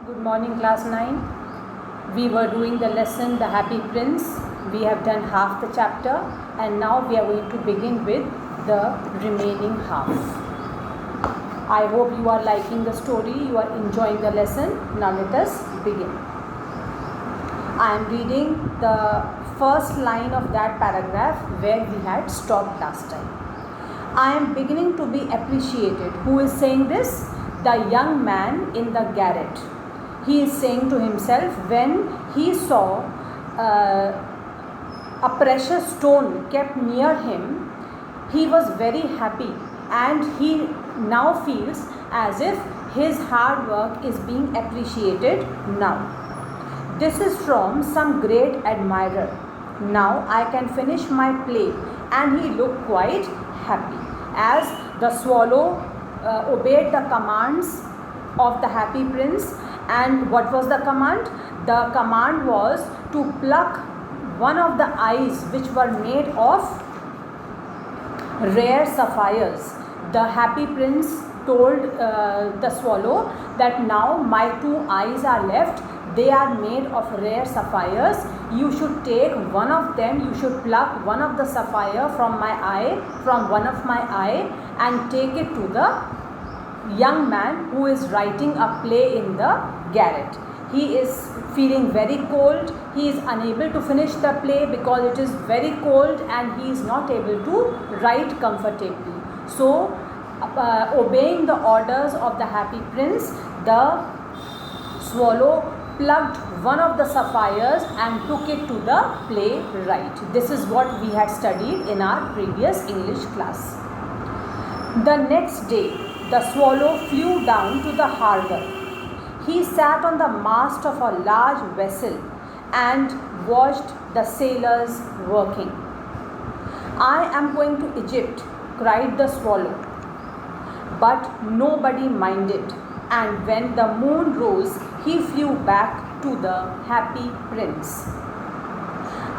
Good morning, class 9. We were doing the lesson The Happy Prince. We have done half the chapter and now we are going to begin with the remaining half. I hope you are liking the story, you are enjoying the lesson. Now let us begin. I am reading the first line of that paragraph where we had stopped last time. I am beginning to be appreciated. Who is saying this? The young man in the garret. He is saying to himself when he saw a precious stone kept near him, he was very happy and he now feels as if his hard work is being appreciated now. This is from some great admirer. Now I can finish my play, and he looked quite happy as the swallow obeyed the commands of the Happy Prince. And what was the command? The command was to pluck one of the eyes which were made of rare sapphires. The Happy Prince told the swallow that now my two eyes are left. They are made of rare sapphires. You should take one of them. You should pluck one of the sapphire from one of my eye, and take it to the young man who is writing a play in the garret. He is feeling very cold. He is unable to finish the play because it is very cold and he is not able to write comfortably. So, obeying the orders of the Happy Prince, the swallow plucked one of the sapphires and took it to the playwright. This is what we had studied in our previous English class. The next day, the swallow flew down to the harbour. He sat on the mast of a large vessel and watched the sailors working. I am going to Egypt, cried the swallow. But nobody minded, and when the moon rose, he flew back to the Happy Prince.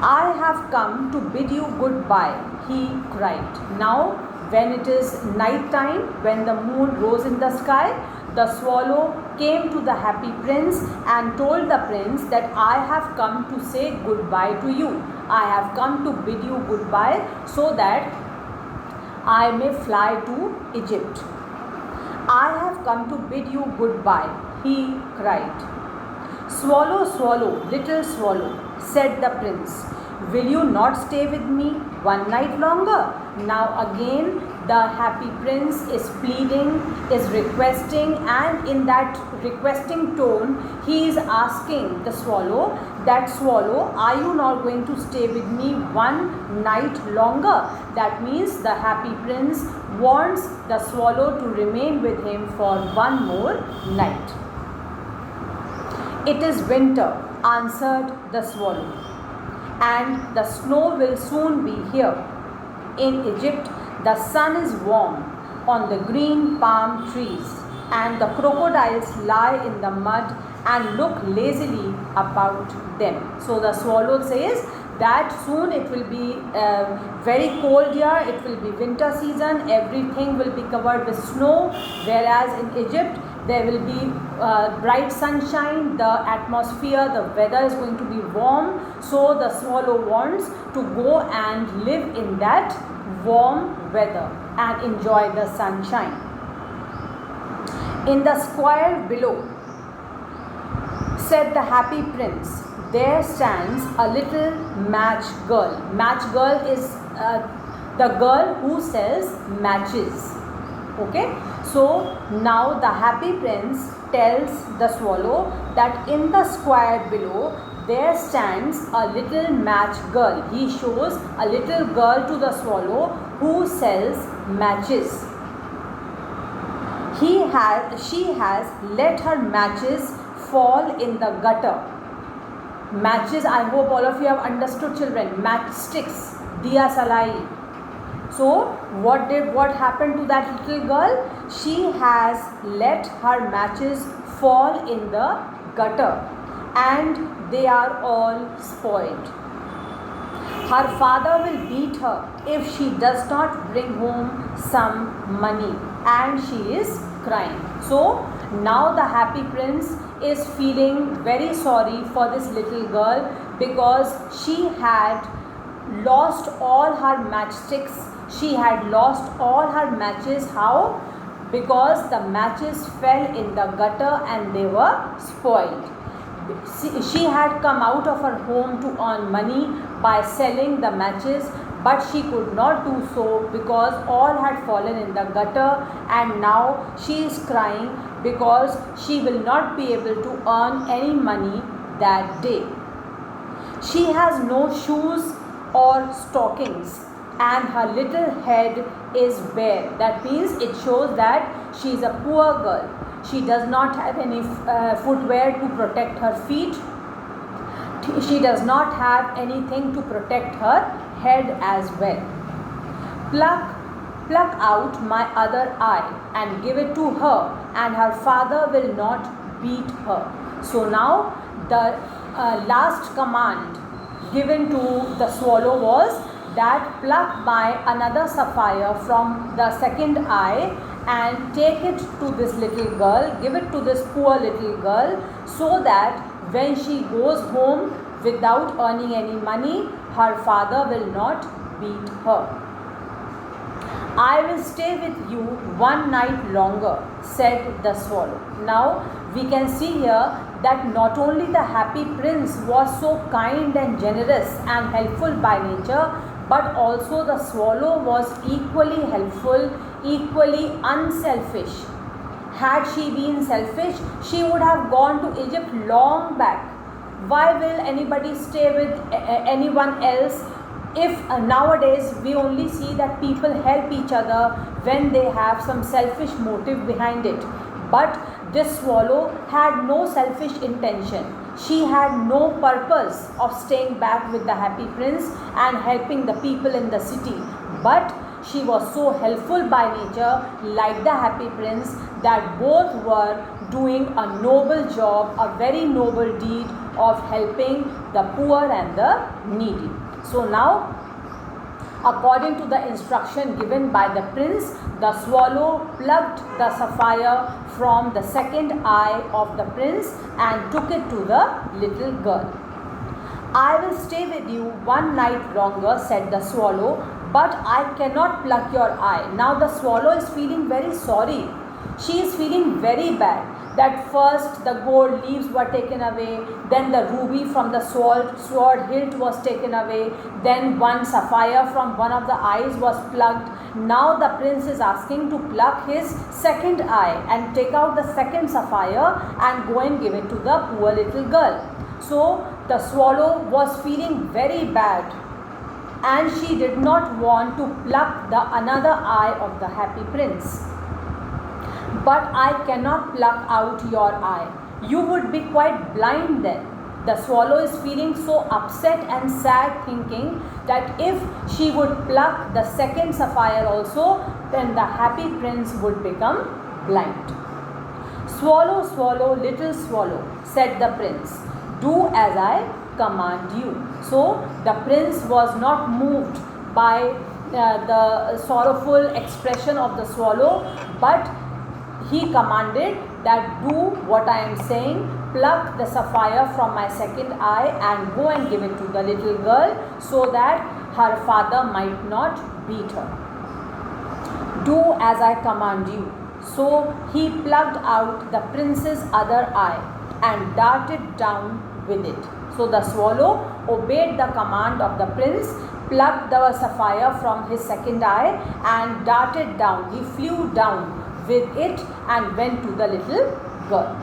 I have come to bid you goodbye, he cried. Now, when it is night time, when the moon rose in the sky, the swallow came to the Happy Prince and told the prince that I have come to say goodbye to you. I have come to bid you goodbye so that I may fly to Egypt. I have come to bid you goodbye, he cried. Swallow, swallow, little swallow, said the prince. Will you not stay with me one night longer? Now again the Happy Prince is pleading, is requesting, and in that requesting tone he is asking the swallow that, swallow, are you not going to stay with me one night longer? That means the Happy Prince wants the swallow to remain with him for one more night. It is winter, answered the swallow, and the snow will soon be here. In Egypt, the sun is warm on the green palm trees, and the crocodiles lie in the mud and look lazily about them. So the swallow says that soon it will be very cold here, it will be winter season, everything will be covered with snow, whereas in Egypt there will be bright sunshine, the atmosphere, the weather is going to be warm. So the swallow wants to go and live in that warm weather and enjoy the sunshine. In the square below, said the Happy Prince, there stands a little match girl. Match girl is the girl who sells matches. Okay, so now the Happy Prince tells the swallow that in the square below there stands a little match girl. He shows a little girl to the swallow who sells matches. She has let her matches fall in the gutter. Matches, I hope all of you have understood, children. Matchsticks, diya salai. So what happened to that little girl? She has let her matches fall in the gutter and they are all spoiled. Her father will beat her if she does not bring home some money, and she is crying. So Now the happy prince is feeling very sorry for this little girl because she had lost all her matchsticks. She had lost all her matches. How? Because the matches fell in the gutter and they were spoiled. She had come out of her home to earn money by selling the matches, but she could not do so because all had fallen in the gutter, and now she is crying because she will not be able to earn any money that day. She has no shoes or stockings and her little head is bare. That means it shows that she is a poor girl. She does not have any footwear to protect her feet. She does not have anything to protect her head as well. Pluck out my other eye and give it to her, and her father will not beat her. So now the last command given to the swallow was that pluck my another sapphire from the second eye and take it to this little girl, give it to this poor little girl, so that when she goes home without earning any money, her father will not beat her. I will stay with you one night longer, said the swallow. Now we can see here that not only the happy prince was so kind and generous and helpful by nature, but also the swallow was equally helpful, equally unselfish. Had she been selfish, she would have gone to Egypt long back. Why will anybody stay with anyone else if nowadays we only see that people help each other when they have some selfish motive behind it? But this swallow had no selfish intention. She had no purpose of staying back with the happy prince and helping the people in the city. But she was so helpful by nature, like the happy prince, that both were doing a noble job, a very noble deed of helping the poor and the needy. So now, according to the instruction given by the prince, the swallow plucked the sapphire from the second eye of the prince and took it to the little girl. I will stay with you one night longer, said the swallow, but I cannot pluck your eye. Now the swallow is feeling very sorry. She is feeling very bad that first the gold leaves were taken away, then the ruby from the sword hilt was taken away, then one sapphire from one of the eyes was plucked. Now the prince is asking to pluck his second eye and take out the second sapphire and go and give it to the poor little girl. So the swallow was feeling very bad and she did not want to pluck the another eye of the happy prince. But I cannot pluck out your eye. You would be quite blind then. The swallow is feeling so upset and sad, thinking that if she would pluck the second sapphire also, then the happy prince would become blind. Swallow, swallow, little swallow, said the prince, do as I command you. So the prince was not moved by the sorrowful expression of the swallow, but he commanded that do what I am saying, pluck the sapphire from my second eye and go and give it to the little girl so that her father might not beat her. Do as I command you. So he plucked out the prince's other eye and darted down with it. So the swallow obeyed the command of the prince, plucked the sapphire from his second eye and darted down. He flew down with it and went to the little girl.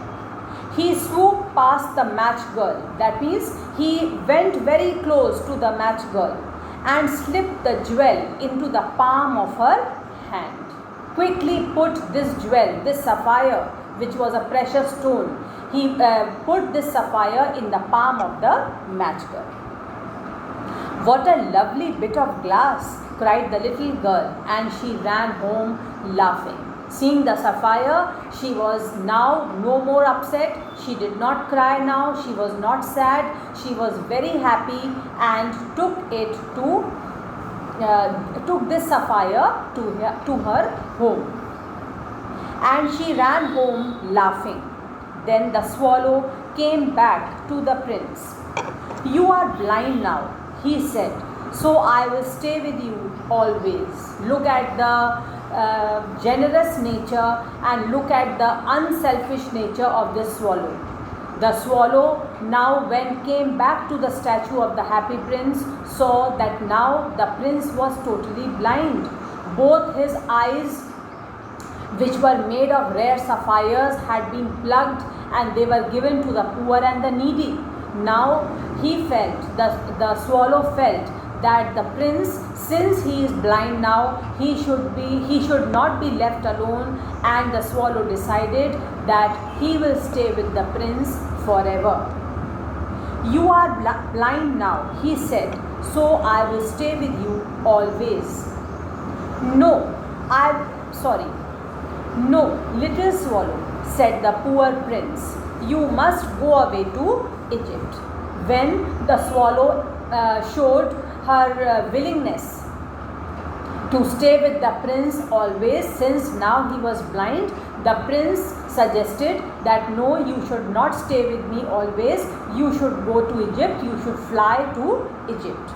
He swooped past the match girl. That means he went very close to the match girl and slipped the jewel into the palm of her hand. Quickly put this jewel, this sapphire, which was a precious stone, he put this sapphire in the palm of the match girl. What a lovely bit of glass, cried the little girl, and she ran home laughing. Seeing the sapphire, she was now no more upset. She did not cry now. She was not sad. She was very happy and took this sapphire to her home. and she ran home laughing. Then the swallow came back to the prince. "You are blind now," he said, "so I will stay with you always." Look at the generous nature and look at the unselfish nature of this swallow. The swallow now, when came back to the statue of the happy prince, saw that now the prince was totally blind. Both his eyes, which were made of rare sapphires, had been plucked and they were given to the poor and the needy. Now he felt, the swallow felt that the prince, since he is blind now, he should not be left alone, and the swallow decided that he will stay with the prince forever. "You are blind now," he said, "so I will stay with you always." No, little swallow," said the poor prince, "you must go away to Egypt." When the swallow showed her willingness to stay with the prince always, since now he was blind, the prince suggested that no, you should not stay with me always, you should go to Egypt, you should fly to Egypt.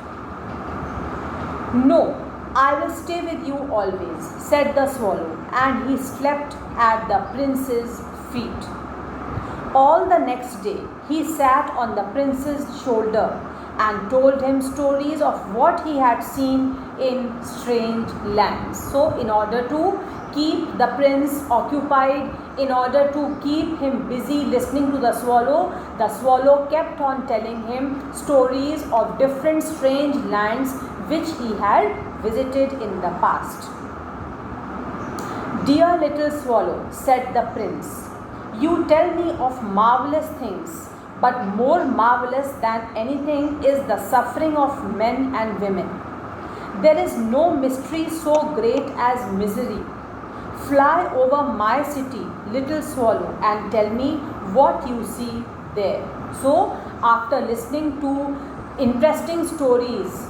"No, I will stay with you always," said the swallow, and he slept at the prince's feet. All the next day he sat on the prince's shoulder and told him stories of what he had seen in strange lands. So in order to keep the prince occupied, in order to keep him busy listening to the swallow kept on telling him stories of different strange lands which he had visited in the past. "Dear little swallow," said the prince, "you tell me of marvelous things, but more marvelous than anything is the suffering of men and women. There is no mystery so great as misery. Fly over my city, little swallow, and tell me what you see there." So after listening to interesting stories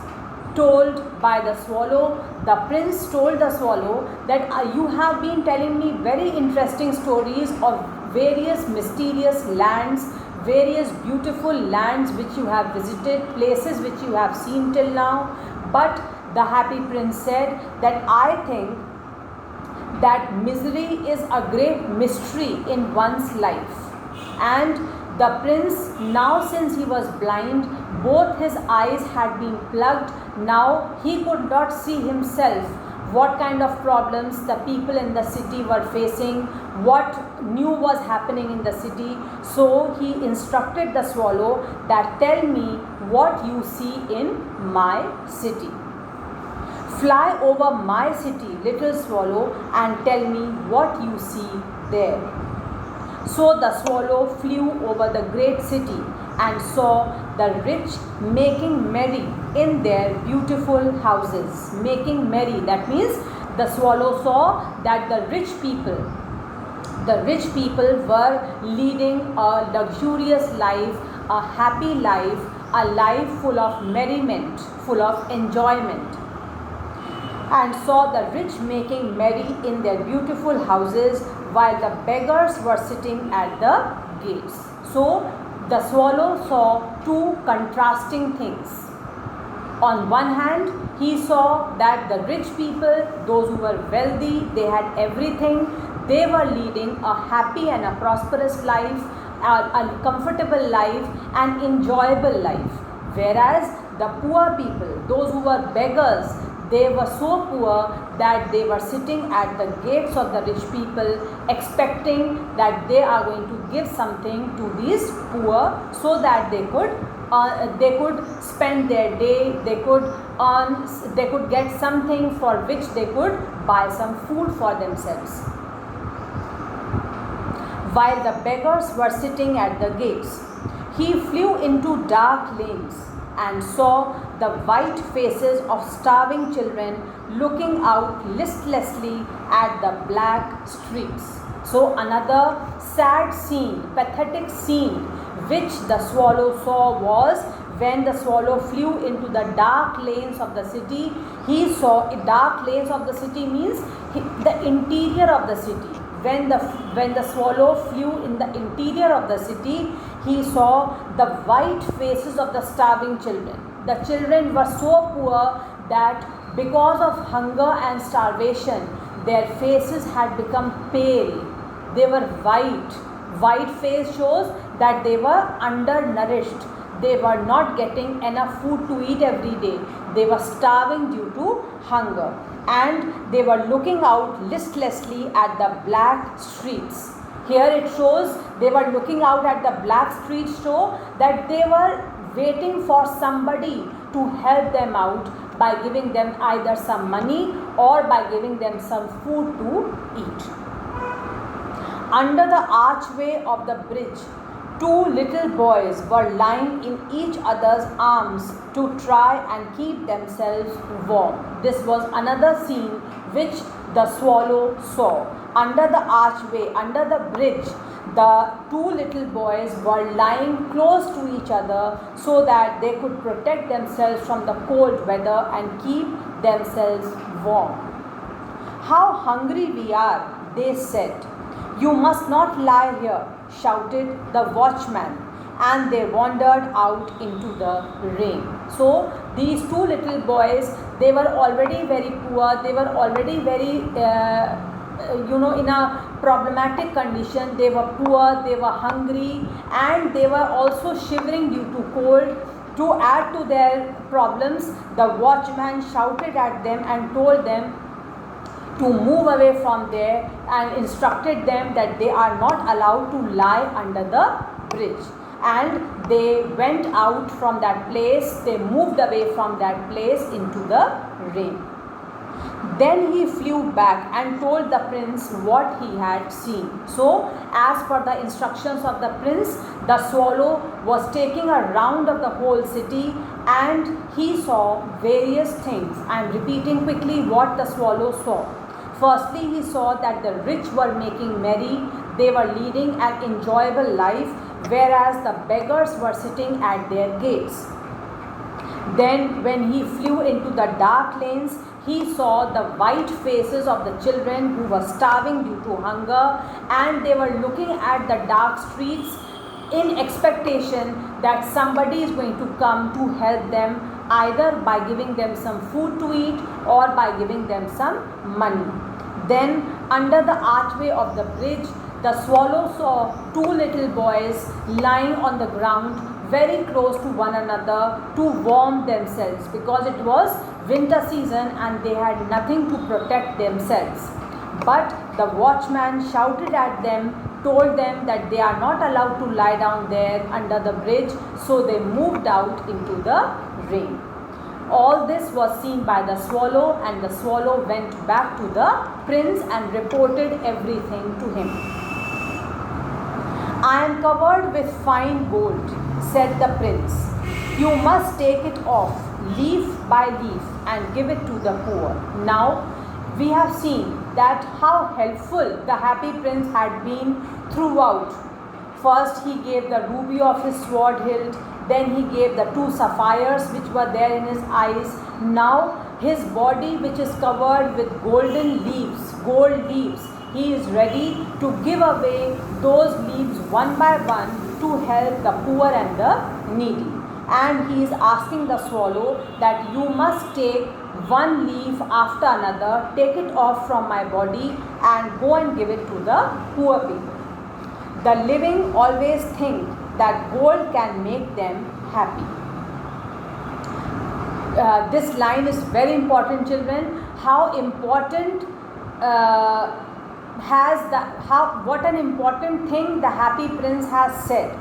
told by the swallow, the prince told the swallow that "You have been telling me very interesting stories of various mysterious lands, various beautiful lands which you have visited, places which you have seen till now, but the happy prince said that I think that misery is a great mystery in one's life." And the prince, now since he was blind, both his eyes had been plugged, now he could not see himself what kind of problems the people in the city were facing, what new was happening in the city. So he instructed the swallow that "Tell me what you see in my city. Fly over my city, little swallow, and tell me what you see there." So the swallow flew over the great city and saw the rich making merry in their beautiful houses. Making merry, that means the swallow saw that the rich people were leading a luxurious life, a happy life, a life full of merriment, full of enjoyment, and saw the rich making merry in their beautiful houses while the beggars were sitting at the gates. So the swallow saw two contrasting things. On one hand, he saw that the rich people, those who were wealthy, they had everything, they were leading a happy and a prosperous life, a comfortable life, an enjoyable life. Whereas the poor people, those who were beggars, they were so poor that they were sitting at the gates of the rich people expecting that they are going to give something to these poor so that they could spend their day, they could get something for which they could buy some food for themselves. While the beggars were sitting at the gates, he flew into dark lanes and saw the white faces of starving children looking out listlessly at the black streets. So another sad scene, pathetic scene which the swallow saw was when the swallow flew into the dark lanes of the city. He saw dark lanes of the city means the interior of the city, when the swallow flew in the interior of the city, he saw the white faces of the starving children. The children were so poor that because of hunger and starvation, their faces had become pale. They were white. White face shows that they were undernourished. They were not getting enough food to eat every day. They were starving due to hunger. And they were looking out listlessly at the black streets. Here it shows they were looking out at the black streets, show that they were waiting for somebody to help them out by giving them either some money or by giving them some food to eat. Under the archway of the bridge, two little boys were lying in each other's arms to try and keep themselves warm. This was another scene which the swallow saw. Under the archway, under the bridge, the two little boys were lying close to each other so that they could protect themselves from the cold weather and keep themselves warm. "How hungry we are," they said. "You must not lie here," shouted the watchman, and they wandered out into the rain. So these two little boys, they were already very poor. They were already very in a problematic condition. They were poor, they were hungry, and they were also shivering due to cold. To add to their problems, the watchman shouted at them and told them to move away from there and instructed them that they are not allowed to lie under the bridge. And they went out from that place. They moved away from that place into the rain. Then he flew back and told the prince what he had seen. So, as per the instructions of the prince, the swallow was taking a round of the whole city and he saw various things. I am repeating quickly what the swallow saw. Firstly, he saw that the rich were making merry. They were leading an enjoyable life, whereas the beggars were sitting at their gates. Then, when he flew into the dark lanes, he saw the white faces of the children who were starving due to hunger, and they were looking at the dark streets in expectation that somebody is going to come to help them, either by giving them some food to eat or by giving them some money. Then, under the archway of the bridge, the swallow saw two little boys lying on the ground very close to one another to warm themselves, because it was winter season and they had nothing to protect themselves. But the watchman shouted at them, told them that they are not allowed to lie down there under the bridge, so they moved out into the rain. All this was seen by the swallow, and the swallow went back to the prince and reported everything to him. "I am covered with fine gold," said the prince. "You must take it off leaf by leaf and give it to the poor." Now we have seen that how helpful the happy prince had been throughout. First he gave the ruby of his sword hilt, then he gave the two sapphires which were there in his eyes. Now his body, which is covered with golden leaves, gold leaves, he is ready to give away those leaves one by one to help the poor and the needy. And he is asking the swallow that you must take one leaf after another, take it off from my body and go and give it to the poor people. The living always think that gold can make them happy. This line is very important, children. How important what an important thing the happy prince has said.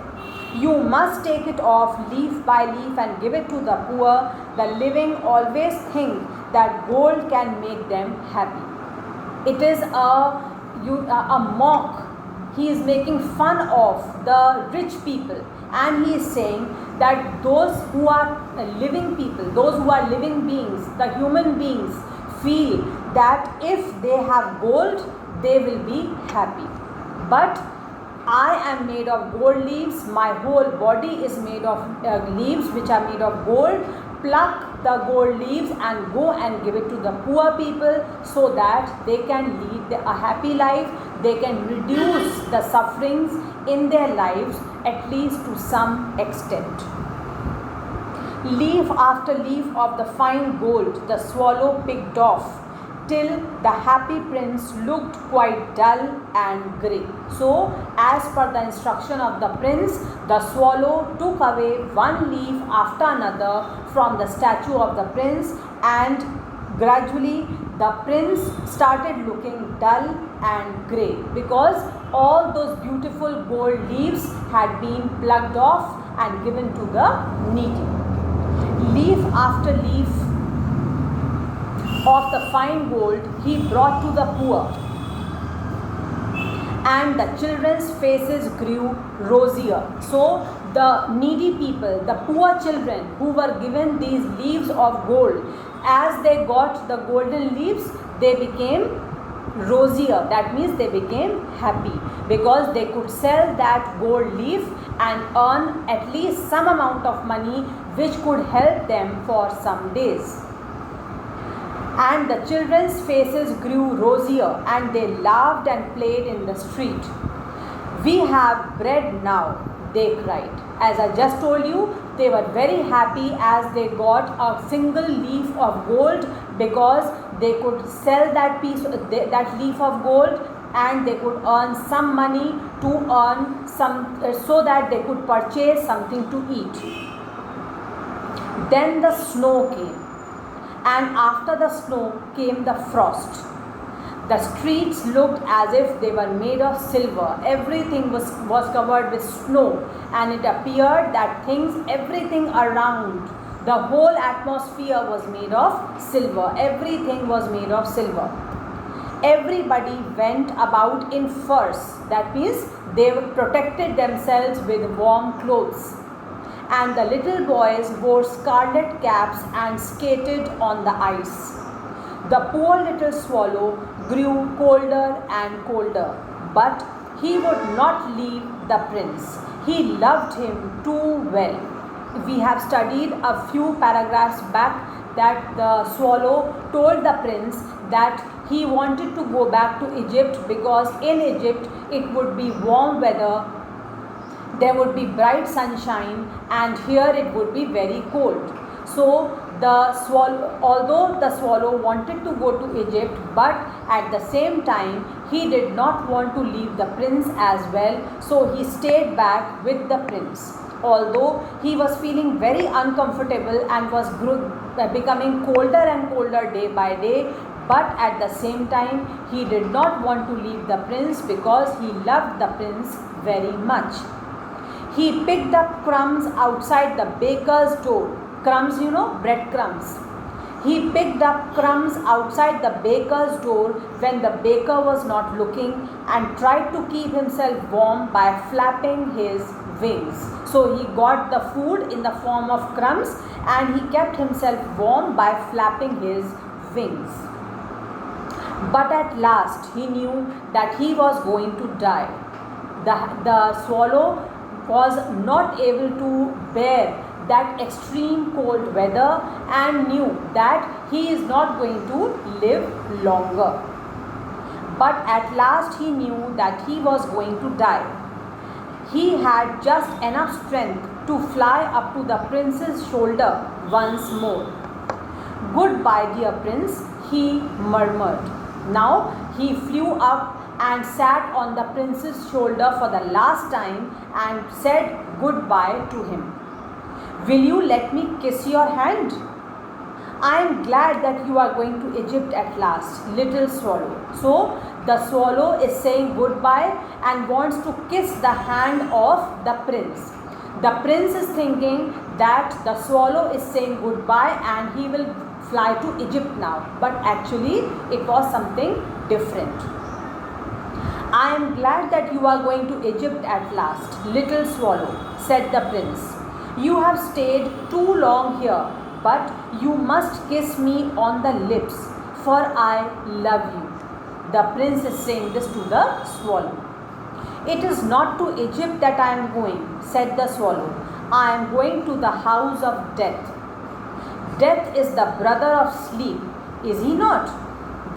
You must take it off leaf by leaf and give it to the poor. The living always think that gold can make them happy. It is a mock. He is making fun of the rich people, and he is saying that those who are living people, those who are living beings, the human beings, feel that if they have gold, they will be happy. But I am made of gold leaves. My whole body is made of leaves which are made of gold. Pluck the gold leaves and go and give it to the poor people so that they can lead a happy life. they can reduce the sufferings in their lives at least to some extent. Leaf after leaf of the fine gold the swallow picked off, till the happy prince looked quite dull and grey. So, as per the instruction of the prince, the swallow took away one leaf after another from the statue of the prince, and gradually the prince started looking dull and grey, because all those beautiful gold leaves had been plucked off and given to the needy. Leaf after leaf of the fine gold he brought to the poor, and the children's faces grew rosier. So the needy people, the poor children who were given these leaves of gold, as they got the golden leaves, they became rosier. That means they became happy, because they could sell that gold leaf and earn at least some amount of money which could help them for some days. And the children's faces grew rosier, and they laughed and played in the street. "We have bread now," they cried. As I just told you, they were very happy as they got a single leaf of gold, because they could sell that leaf of gold, and they could earn some money to earn some, so that they could purchase something to eat. Then the snow came, and after the snow came the frost. The streets looked as if they were made of silver. Everything was covered with snow, and it appeared that everything around, the whole atmosphere was made of silver. Everything was made of silver. Everybody went about in furs. That means they protected themselves with warm clothes. And the little boys wore scarlet caps and skated on the ice. The poor little swallow grew colder and colder, but he would not leave the prince. He loved him too well. We have studied a few paragraphs back that the swallow told the prince that he wanted to go back to Egypt, because in Egypt it would be warm weather, there would be bright sunshine, and here it would be very cold. So although the swallow wanted to go to Egypt, but at the same time he did not want to leave the prince as well, so he stayed back with the prince. Although he was feeling very uncomfortable and was becoming colder and colder day by day, but at the same time he did not want to leave the prince, because he loved the prince very much. He picked up crumbs outside the baker's door. Crumbs, breadcrumbs. He picked up crumbs outside the baker's door when the baker was not looking, and tried to keep himself warm by flapping his wings. So he got the food in the form of crumbs, and he kept himself warm by flapping his wings. But at last he knew that he was going to die. The swallow was not able to bear that extreme cold weather, and knew that he is not going to live longer. But at last he knew that he was going to die. He had just enough strength to fly up to the prince's shoulder once more. "Goodbye, dear prince," he murmured. Now he flew up and sat on the prince's shoulder for the last time and said goodbye to him. "Will you let me kiss your hand? I am glad that you are going to Egypt at last, little swallow." So the swallow is saying goodbye and wants to kiss the hand of the prince. The prince is thinking that the swallow is saying goodbye and he will fly to Egypt now, but actually it was something different. "I am glad that you are going to Egypt at last, little swallow," said the prince. "You have stayed too long here, but you must kiss me on the lips, for I love you." The prince is saying this to the swallow. "It is not to Egypt that I am going," said the swallow. "I am going to the house of death." "Death is the brother of sleep, is he not?"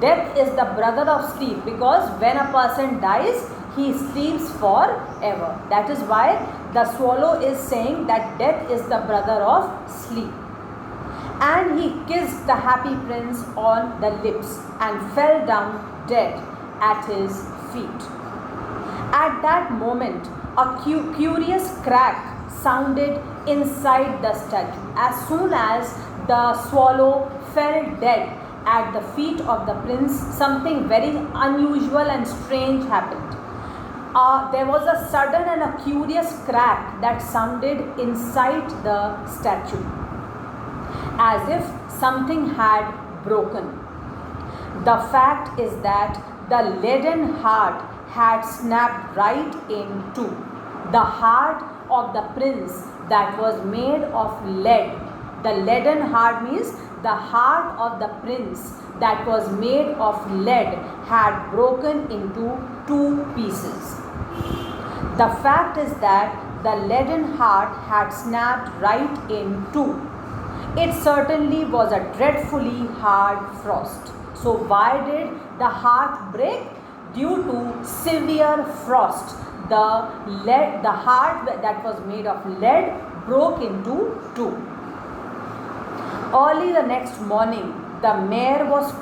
death is the brother of sleep, because when a person dies, he sleeps forever. That is why the swallow is saying that death is the brother of sleep. And he kissed the happy prince on the lips and fell down dead at his feet. At that moment, a curious crack sounded inside the statue. As soon as the swallow fell dead at the feet of the prince, something very unusual and strange happened. There was a sudden and a curious crack that sounded inside the statue, as if something had broken. The fact is that the leaden heart had snapped right in two. The heart of the prince that was made of lead. The leaden heart means the heart of the prince that was made of lead had broken into two pieces. The fact is that the leaden heart had snapped right in two. It certainly was a dreadfully hard frost. So why did the heart break? Due to severe frost. The heart that was made of lead broke into two. Early the next morning, the mayor was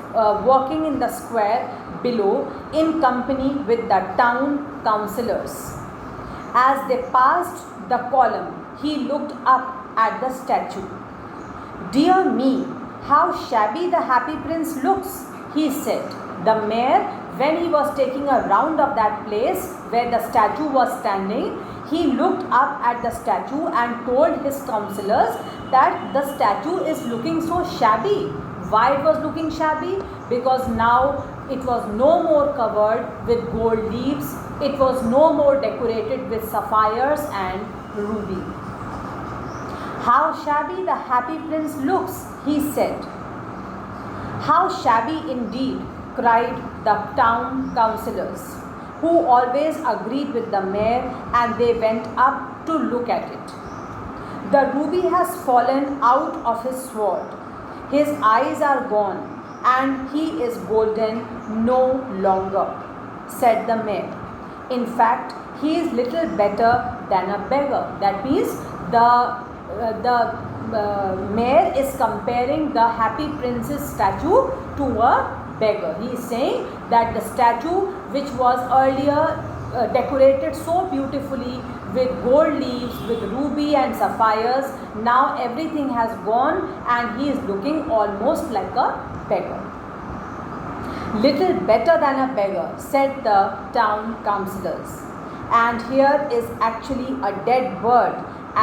walking in the square below in company with the town councillors. As they passed the column, he looked up at the statue. "Dear me, how shabby the happy prince looks," he said. The mayor, when he was taking a round of that place where the statue was standing, he looked up at the statue and told his councillors that the statue is looking so shabby. Why it was looking shabby? Because now it was no more covered with gold leaves. It was no more decorated with sapphires and ruby. "How shabby the happy prince looks," he said. "How shabby indeed," cried the town councillors, who always agreed with the mayor, and they went up to look at it. "The ruby has fallen out of his sword. His eyes are gone, and he is golden no longer," said the mayor. "In fact, he is little better than a beggar." That means the mayor is comparing the happy prince's statue to a beggar. He is saying that the statue, which was earlier decorated so beautifully with gold leaves, with ruby and sapphires, now everything has gone and he is looking almost like a beggar. "Little better than a beggar," said the town councillors. And here is actually a dead bird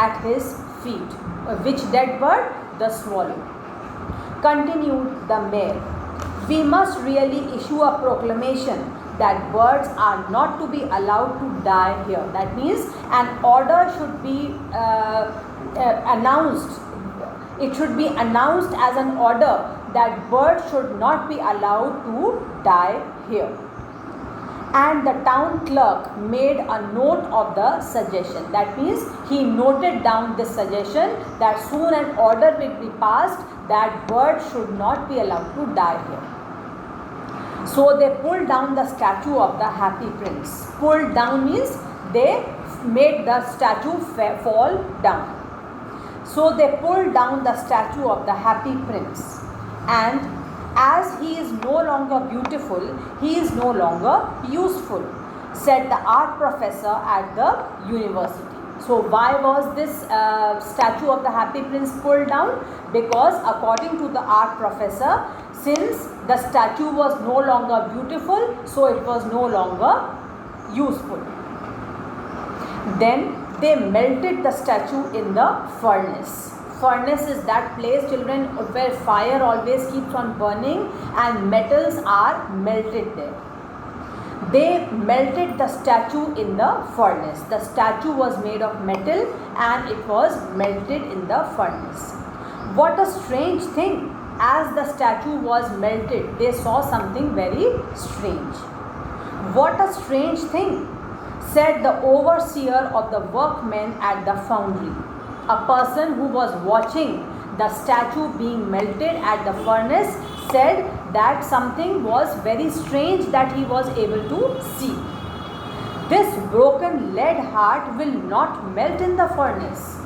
at his feet. Which dead bird? The swallow. Continued the mayor. "We must really issue a proclamation that birds are not to be allowed to die here." That means an order should be announced. It should be announced as an order that birds should not be allowed to die here. And the town clerk made a note of the suggestion. That means he noted down this suggestion that soon an order will be passed that birds should not be allowed to die here. So they pulled down the statue of the happy prince. Pulled down means they made the statue fall down. So they pulled down the statue of the happy prince, and as he is no longer beautiful, he is no longer useful, said the art professor at the university. So why was this statue of the happy prince pulled down? Because according to the art professor, since the statue was no longer beautiful, so it was no longer useful. Then they melted the statue in the furnace. Furnace is that place, children, where fire always keeps on burning and metals are melted there. They melted the statue in the furnace. The statue was made of metal and it was melted in the furnace. What a strange thing! As the statue was melted, they saw something very strange. "What a strange thing," said the overseer of the workmen at the foundry. A person who was watching the statue being melted at the furnace said that something was very strange that he was able to see. This broken lead heart will not melt in the furnace.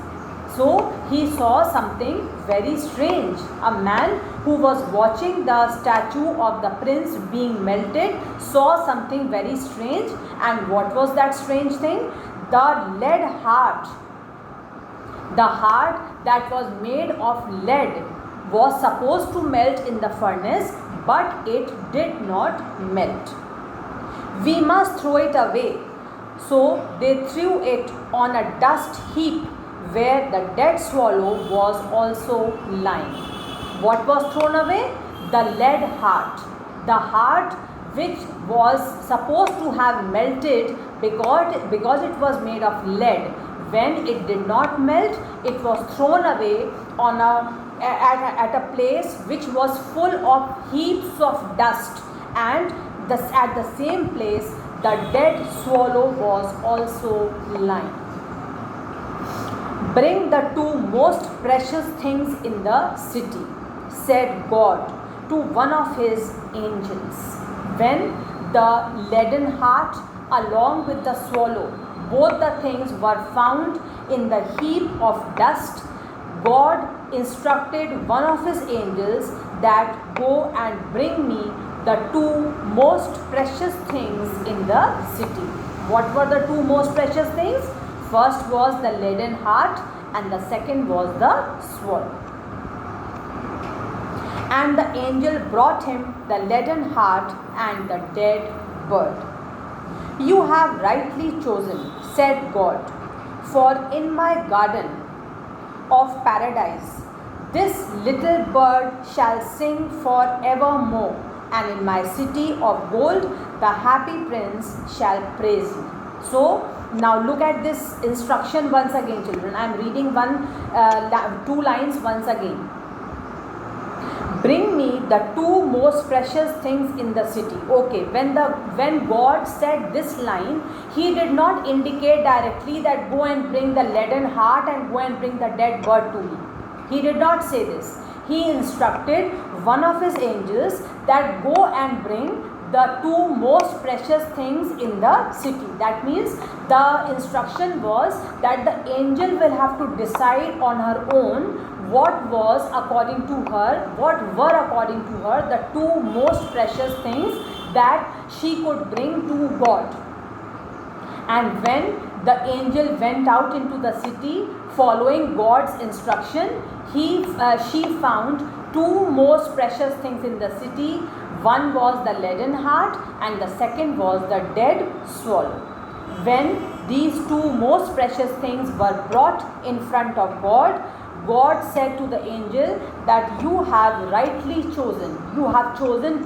So he saw something very strange. A man who was watching the statue of the prince being melted saw something very strange. And what was that strange thing? The lead heart. The heart that was made of lead was supposed to melt in the furnace, but it did not melt. We must throw it away. So they threw it on a dust heap where the dead swallow was also lying. What was thrown away? The lead heart. The heart which was supposed to have melted because it was made of lead. When it did not melt, it was thrown away on at a place which was full of heaps of dust, and at the same place the dead swallow was also lying. Bring the two most precious things in the city, said God to one of his angels. When the leaden heart along with the swallow, both the things were found in the heap of dust, God instructed one of his angels that go and bring me the two most precious things in the city. What were the two most precious things? First was the leaden heart and the second was the swallow. And the angel brought him the leaden heart and the dead bird. You have rightly chosen, said God, for in my garden of paradise this little bird shall sing forevermore, and in my city of gold the happy prince shall praise me. So now look at this instruction once again, children. I am reading two lines once again. Bring me the two most precious things in the city. Okay, when God said this line, he did not indicate directly that go and bring the leaden heart and go and bring the dead bird to me. He did not say this. He instructed one of his angels that go and bring the two most precious things in the city. That means the instruction was that the angel will have to decide on her own what were according to her the two most precious things that she could bring to God. And when the angel went out into the city following God's instruction, she found two most precious things in the city. One was the leaden heart and the second was the dead swallow. When these two most precious things were brought in front of God, God said to the angel that you have rightly chosen. You have chosen